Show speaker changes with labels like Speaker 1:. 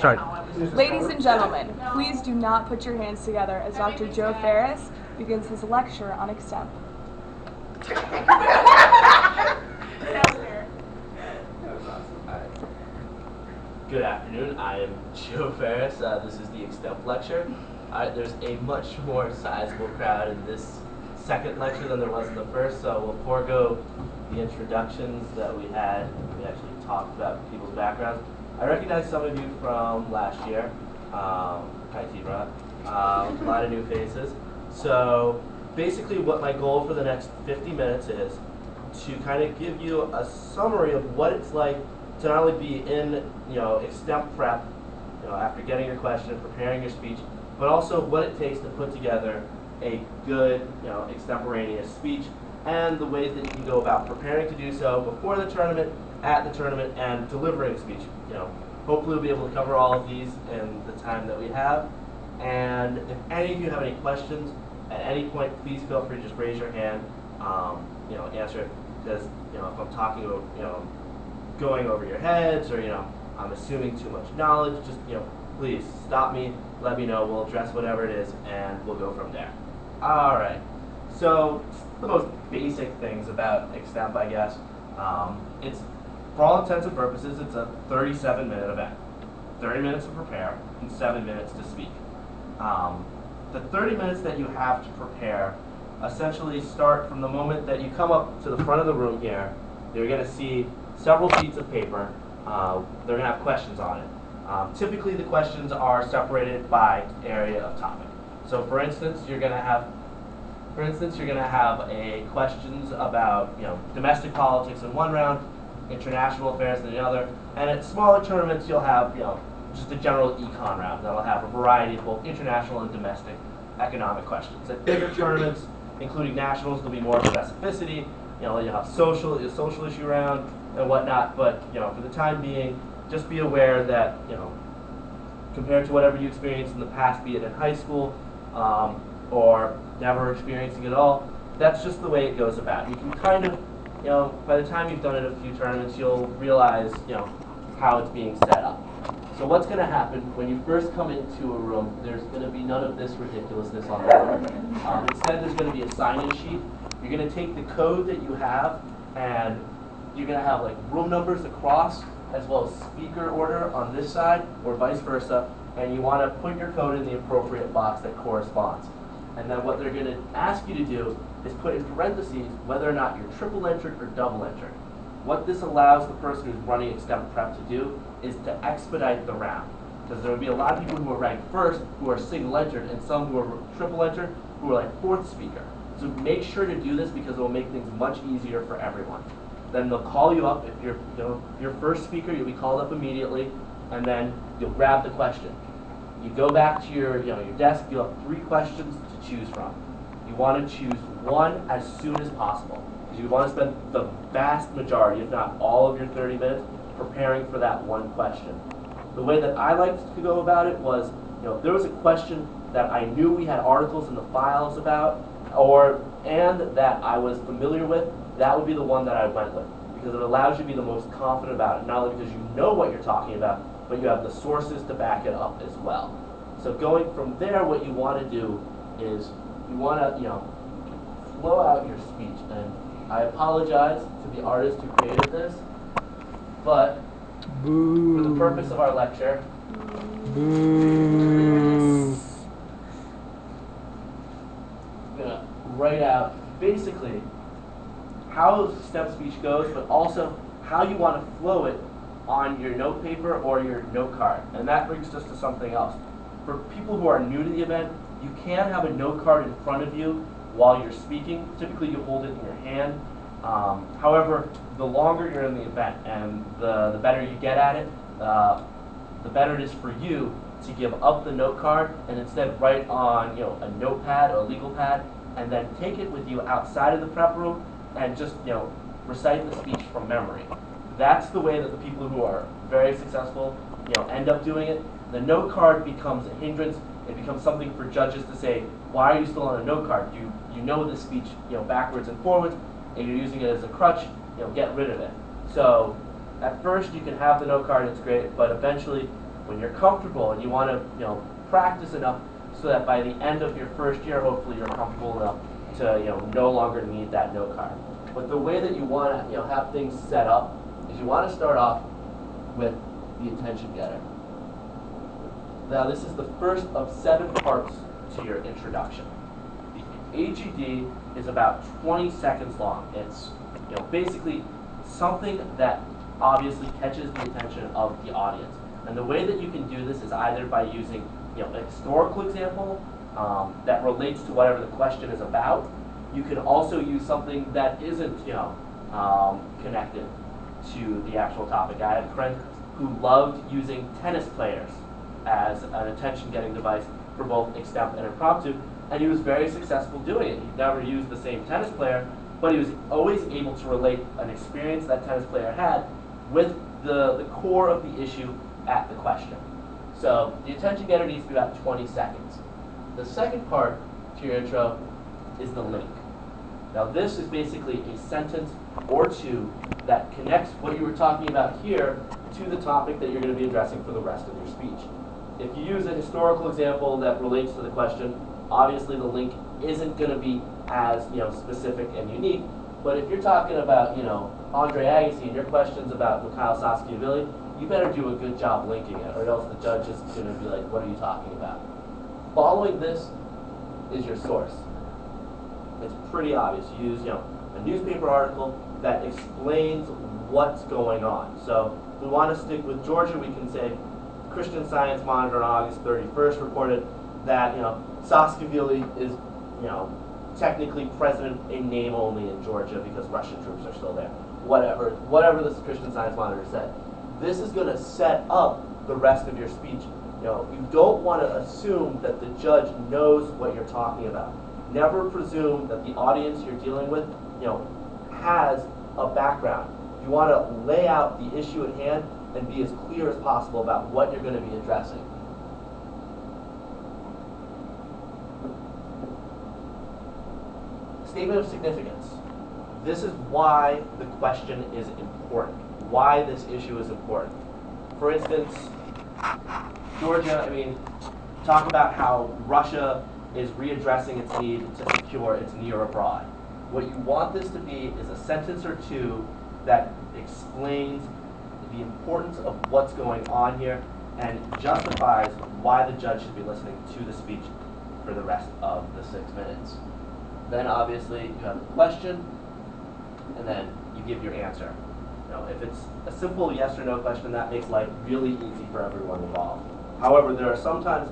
Speaker 1: Start.
Speaker 2: Ladies and gentlemen, please do not put your hands together as Dr. Joe Ferris begins his lecture on Extemp.
Speaker 3: Good afternoon, I am Joe Ferris. This is the Extemp lecture. There's a much more sizable crowd in this second lecture than there was in the first, so we'll forego the introductions that we had. We actually talked about people's backgrounds. I recognize some of you from last year. Hi, Cedar. A lot of new faces. So basically what my goal for the next 50 minutes is to kind of give you a summary of what it's like to not only be in, Extemp prep, after getting your question, preparing your speech, but also what it takes to put together a good, extemporaneous speech, and the ways that you can go about preparing to do so before the tournament, at the tournament, and delivering speech. Hopefully we'll be able to cover all of these in the time that we have. And if any of you have any questions at any point, please feel free to just raise your hand, answer it, because if I'm talking over, going over your heads, or I'm assuming too much knowledge, just please stop me, let me know, we'll address whatever it is, and we'll go from there. All right. So the most basic things about Extemp, I guess, it's, for all intents and purposes, it's a 37-minute event. 30 minutes to prepare and 7 minutes to speak. The 30 minutes that you have to prepare essentially start from the moment that you come up to the front of the room here. You're going to see several sheets of paper. They're going to have questions on it. Typically, the questions are separated by area of topic. So, for instance, you're going to have a questions about domestic politics in one round, international affairs in the other, and at smaller tournaments you'll have just a general econ round that'll have a variety of both international and domestic economic questions. At bigger tournaments, including nationals, there'll be more specificity. You'll have a social issue round and whatnot. But for the time being, just be aware that compared to whatever you experienced in the past, be it in high school or never experiencing it all, that's just the way it goes about. You can kind of by the time you've done it a few tournaments, you'll realize, how it's being set up. So what's going to happen when you first come into a room, there's going to be none of this ridiculousness on the board. Instead, there's going to be a sign-in sheet. You're going to take the code that you have, and you're going to have like room numbers across, as well as speaker order on this side, or vice versa, and you want to put your code in the appropriate box that corresponds. And then what they're going to ask you to do is put in parentheses whether or not you're triple entered or double entered. What this allows the person who's running Extemp prep to do is to expedite the round. Because there will be a lot of people who are ranked first who are single entered, and some who are triple entered who are like fourth speaker. So make sure to do this because it will make things much easier for everyone. Then they'll call you up. If you're your first speaker, you'll be called up immediately, and then you'll grab the question. You go back to your desk, you'll have 3 questions to choose from. You want to choose one as soon as possible, because you want to spend the vast majority, if not all of your 30 minutes, preparing for that one question. The way that I liked to go about it was, if there was a question that I knew we had articles in the files about, and that I was familiar with, that would be the one that I went with, because it allows you to be the most confident about it, not only because you know what you're talking about, but you have the sources to back it up as well. So going from there, what you want to do is you want to, flow out your speech. And I apologize to the artist who created this, but for the purpose of our lecture, I'm gonna write out basically how the step speech goes, but also how you want to flow it on your note paper or your note card. And that brings us to something else. For people who are new to the event, you can have a note card in front of you while you're speaking. Typically you hold it in your hand. However, the longer you're in the event and the better you get at it, the better it is for you to give up the note card and instead write on a notepad or a legal pad, and then take it with you outside of the prep room and just recite the speech from memory. That's the way that the people who are very successful end up doing it. The note card becomes a hindrance. It becomes something for judges to say, why are you still on a note card? You know this speech backwards and forwards, and you're using it as a crutch. Get rid of it. So at first you can have the note card, it's great, but eventually when you're comfortable and you want to, practice enough so that by the end of your first year, hopefully you're comfortable enough to, no longer need that note card. But the way that you want to, have things set up is you want to start off with the attention getter. Now, this is the first of 7 parts to your introduction. The AGD is about 20 seconds long. It's, basically something that obviously catches the attention of the audience. And the way that you can do this is either by using, a historical example that relates to whatever the question is about. You can also use something that isn't, connected to the actual topic. I had a friend who loved using tennis players as an attention-getting device for both extemp and impromptu, and he was very successful doing it. He never used the same tennis player, but he was always able to relate an experience that tennis player had with the core of the issue at the question. So the attention getter needs to be about 20 seconds. The second part to your intro is the link. Now this is basically a sentence or two that connects what you were talking about here to the topic that you're going to be addressing for the rest of your speech. If you use a historical example that relates to the question, obviously the link isn't going to be as specific and unique. But if you're talking about Andre Agassi and your question's about Mikhail Saakashvili, you better do a good job linking it, or else the judge is going to be like, "What are you talking about?" Following this is your source. It's pretty obvious. You use a newspaper article that explains what's going on. So if we want to stick with Georgia, we can say Christian Science Monitor on August 31st reported that Saakashvili is technically president in name only in Georgia because Russian troops are still there. Whatever this Christian Science Monitor said. This is going to set up the rest of your speech. You don't want to assume that the judge knows what you're talking about. Never presume that the audience you're dealing with, has a background. You want to lay out the issue at hand and be as clear as possible about what you're going to be addressing. Statement of significance. This is why the question is important, why this issue is important. For instance, Georgia, talk about how Russia is readdressing its need to secure its near abroad. What you want this to be is a sentence or two that explains the importance of what's going on here and justifies why the judge should be listening to the speech for the rest of the 6 minutes. Then obviously you have the question, and then you give your answer. If it's a simple yes or no question, that makes life really easy for everyone involved. However, there are sometimes